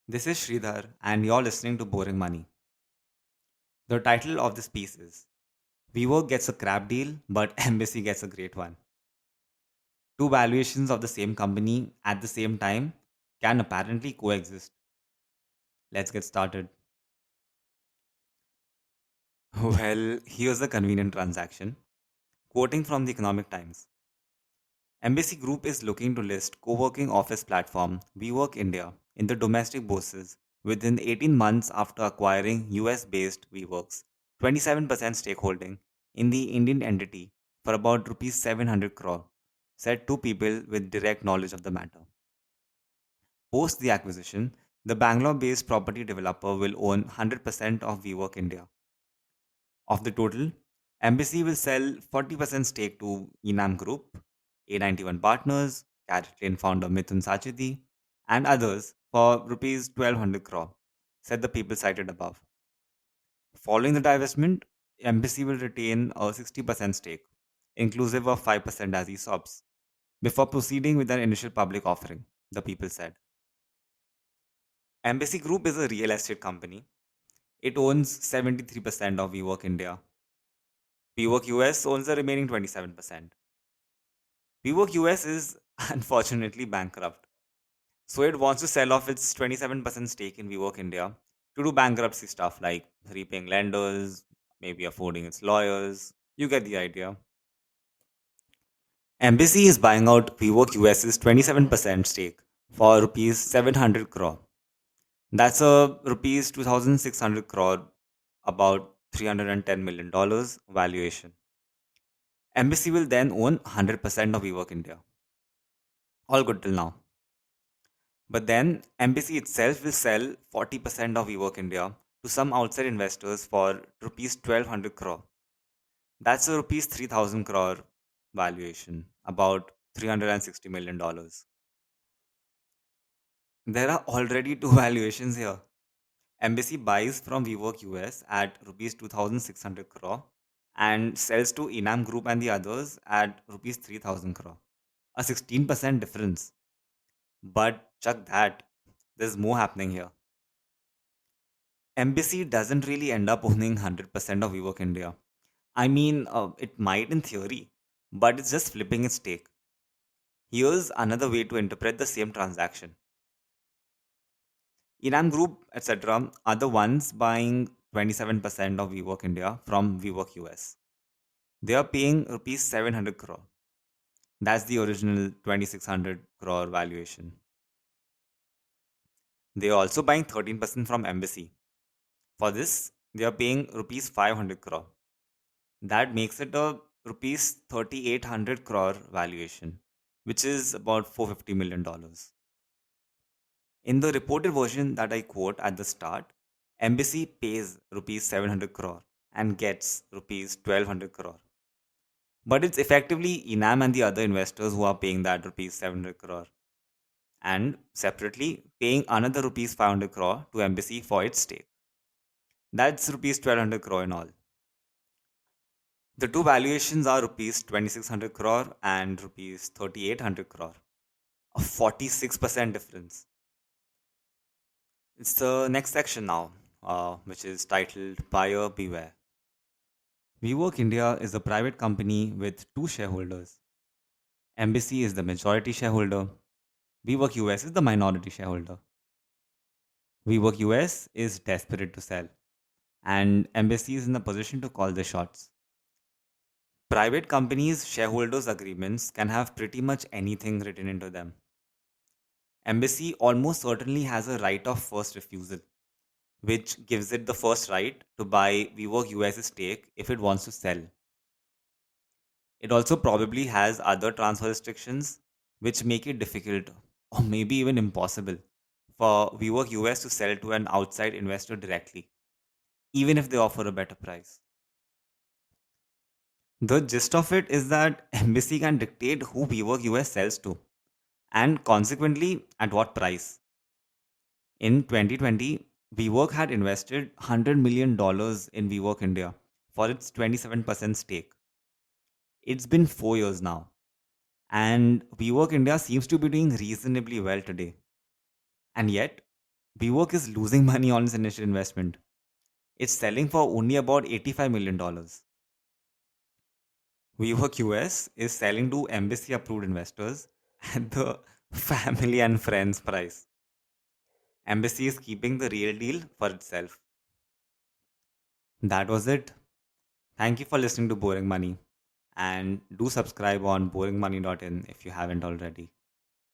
This is Sridhar, and you're listening to Boring Money. The title of this piece is WeWork gets a crap deal, but Embassy gets a great one. Two valuations of the same company at the same time can apparently coexist. Let's get started. Well, here's a convenient transaction. Quoting from the Economic Times, Embassy Group is looking to list co-working office platform WeWork India in the domestic bourses within 18 months after acquiring US-based WeWork's 27% stakeholding in the Indian entity for about rupees 700 crore, said two people with direct knowledge of the matter. Post the acquisition, the Bangalore-based property developer will own 100% of WeWork India. Of the total, Embassy will sell 40% stake to Enam Group, A91 Partners, CaratLane founder Mithun Sacheti, and others for rupees 1200 crore, said the people cited above. Following the divestment, Embassy will retain a 60% stake, inclusive of 5% as ESOPs, before proceeding with an initial public offering, the people said. Embassy Group is a real estate company. It owns 73% of WeWork India. WeWork US owns the remaining 27%. WeWork US is unfortunately bankrupt, so it wants to sell off its 27% stake in WeWork India to do bankruptcy stuff like repaying lenders, maybe affording its lawyers. You get the idea. Embassy is buying out WeWork US's 27% stake for rupees 700 crore. That's a rupees 2600 crore, about $310 million valuation. Embassy will then own 100% of WeWork India. All good till now. But then Embassy itself will sell 40% of WeWork India to some outside investors for rupees 1200 crore. That's a rupees 3000 crore valuation, about $360 million. There are already two valuations here. Embassy buys from WeWork US at rupees 2600 crore and sells to Enam Group and the others at rupees 3000 crore. A 16% difference. But chuck that, there's more happening here. Embassy doesn't really end up owning 100% of WeWork India. I mean, it might in theory, but it's just flipping its stake. Here's another way to interpret the same transaction. Enam Group, etc., are the ones buying 27% of WeWork India from WeWork US. They are paying rupees 700 crore. That's the original 2600 crore valuation. They are also buying 13% from Embassy. For this, they are paying rupees 500 crore. That makes it a rupees 3800 crore valuation, which is about $450 million. In the reported version that I quote at the start, Embassy pays rupees 700 crore and gets rupees 1200 crore. But it's effectively Enam and the other investors who are paying that rupees 700 crore and separately paying another rupees 500 crore to Embassy for its stake. That's rupees 1200 crore in all. The two valuations are rupees 2600 crore and rupees 3800 crore, a 46% difference. It's the next section now, which is titled Buyer Beware. WeWork India is a private company with two shareholders. Embassy is the majority shareholder. WeWork US is the minority shareholder. WeWork US is desperate to sell, and Embassy is in a position to call the shots. Private companies' shareholders' agreements can have pretty much anything written into them. Embassy almost certainly has a right of first refusal, which gives it the first right to buy WeWork US's stake if it wants to sell. It also probably has other transfer restrictions, which make it difficult or maybe even impossible for WeWork US to sell to an outside investor directly, even if they offer a better price. The gist of it is that Embassy can dictate who WeWork US sells to and consequently at what price. In 2020, WeWork had invested $100 million in WeWork India for its 27% stake. It's been 4 years now, and WeWork India seems to be doing reasonably well today. And yet, WeWork is losing money on its initial investment. It's selling for only about $85 million. WeWork US is selling to embassy approved investors at the family and friends price. Embassy is keeping the real deal for itself. That was it. Thank you for listening to Boring Money, and do subscribe on boringmoney.in if you haven't already.